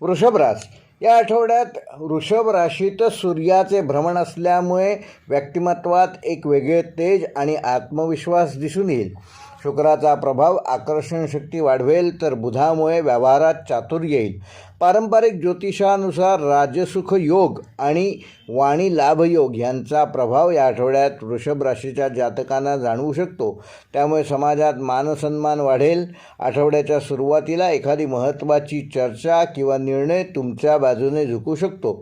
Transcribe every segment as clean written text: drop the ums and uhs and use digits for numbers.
वृषभ रास या आठवड्यात वृषभ राशीत सूर्याचे भ्रमण असल्यामुळे व्यक्तिमत्वात एक वेगळे तेज आणि आत्मविश्वास दिसून येईल. शुक्राचा प्रभाव आकर्षण शक्ती वाढवेल, तर बुधामुळे व्यवहारात चातुर्य येईल. पारंपरिक ज्योतिषानुसार राजसुख योग आणि वाणी लाभ योग यांचा प्रभाव या आठवड्यात वृषभ राशीच्या जातकांना जाणवू शकतो. त्यामुळे समाजात मानसन्मान वाढेल. आठवड्याच्या सुरुवातीला एखादी महत्त्वाची चर्चा किंवा निर्णय तुमच्या बाजूने झुकू शकतो.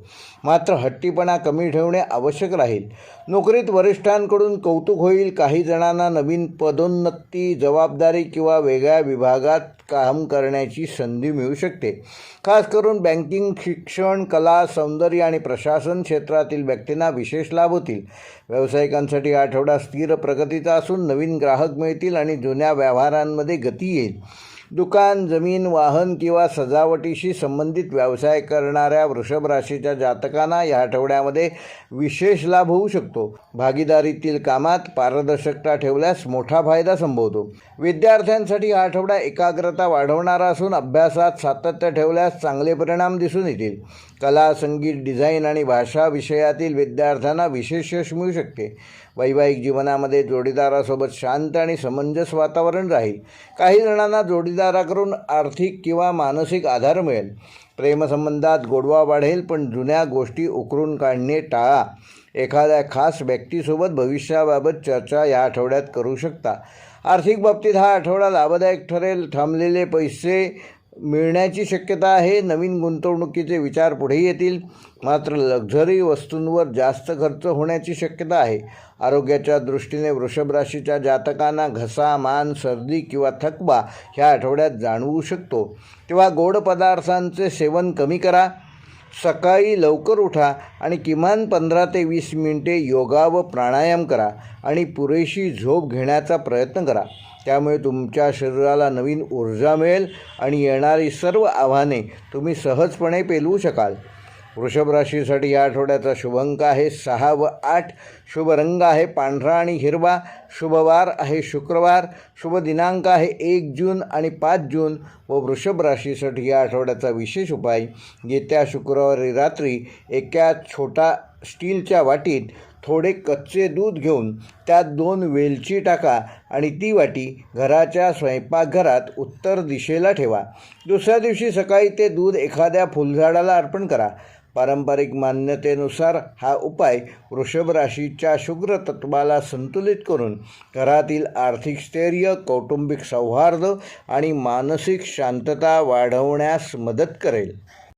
मात्र हट्टीपणा कमी ठेवणे आवश्यक राहील. नोकरीत वरिष्ठांकडून कौतुक होईल. काही जणांना नवीन पदोन्नती, जबाबदारी किंवा वेगळ्या विभागात काम करण्याची संधी मिळू शकते. खास करून बँकिंग, शिक्षण, कला, सौंदर्य आणि प्रशासन क्षेत्रातील व्यक्तींना विशेष लाभ होतील. व्यावसायिकांसाठी हा आठवडा स्थिर प्रगतीचा असून नवीन ग्राहक मिळतील आणि जुन्या व्यवहारांमध्ये गती येईल. दुकान, जमीन, वाहन किंवा सजावटीशी संबंधित व्यवसाय करणाऱ्या वृषभ राशीच्या जातकांना या आठवड्यामध्ये विशेष लाभ होऊ शकतो. भागीदारीतील कामात पारदर्शकता ठेवल्यास मोठा फायदा संभवतो. विद्यार्थ्यांसाठी हा आठवडा एकाग्रता वाढवणारा असून अभ्यासात सातत्य ठेवल्यास चांगले परिणाम दिसून येतील. कला, संगीत, डिझाईन आणि भाषा विषयातील विद्यार्थ्यांना विशेष यश मिळू शकते. वैवाहिक जीवनामध्ये जोडीदारासोबत शांत आणि समंजस वातावरण राहील. काही जणांना जोडीदाराकडून आर्थिक किंवा मानसिक आधार मिळेल. प्रेमसंबंधात गोडवा वाढेल, पण जुन्या गोष्टी उकरून काढणे टाळा. एखाद्या खास व्यक्तीसोबत भविष्याबाबत चर्चा या आठवड्यात करू शकता. आर्थिक बाबतीत हा आठवडा लाभदायक ठरेल. थांबलेले पैसे मिळण्याची शक्यता आहे. नवीन गुंतवणुकीचे विचार पुढे येतील. मात्र लक्झरी वस्तूंवर जास्त खर्च होण्याची शक्यता आहे. आरोग्याच्या दृष्टीने वृषभ राशीच्या जातकांना घसा, मान, सर्दी किंवा थकवा ह्या आठवड्यात जाणवू शकतो. तेव्हा गोड पदार्थांचे सेवन कमी करा. सकाळी लवकर उठा आणि किमान 15 ते 20 मिनिटे योगा व प्राणायाम करा आणि पुरेशी झोप घेण्याचा प्रयत्न करा. त्यामुळे तुमच्या शरीराला नवीन ऊर्जा मिळेल आणि येणारी सर्व आव्हाने तुम्ही सहजपणे पेलवू शकाल. वृषभ राशीसाठी या आठवड्याचा शुभ अंक आहे 6 व 8. शुभ रंग आहे पांढरा आणि हिरवा. शुभ वार आहे शुक्रवार. शुभ दिनांक आहे 1 जून आणि 5 जून. व वृषभ राशीसाठी या आठवड्याचा विशेष उपाय: येत्या शुक्रवारी रात्री एका छोटा स्टीलच्या वाटीत थोडे कच्चे दूध घेऊन त्यात 2 वेलची टाका आणि ती वाटी घराच्या स्वयंपाकघरात उत्तर दिशेला ठेवा. दुसऱ्या दिवशी सकाळी ते दूध एखाद्या फुलझाडाला अर्पण करा. पारंपरिक मान्यतेनुसार हा उपाय वृषभ राशीच्या शुक्र तत्वाला संतुलित करून घरातील आर्थिक स्थैर्य, कौटुंबिक सौहार्द आणि मानसिक शांतता वाढवण्यास मदत करेल.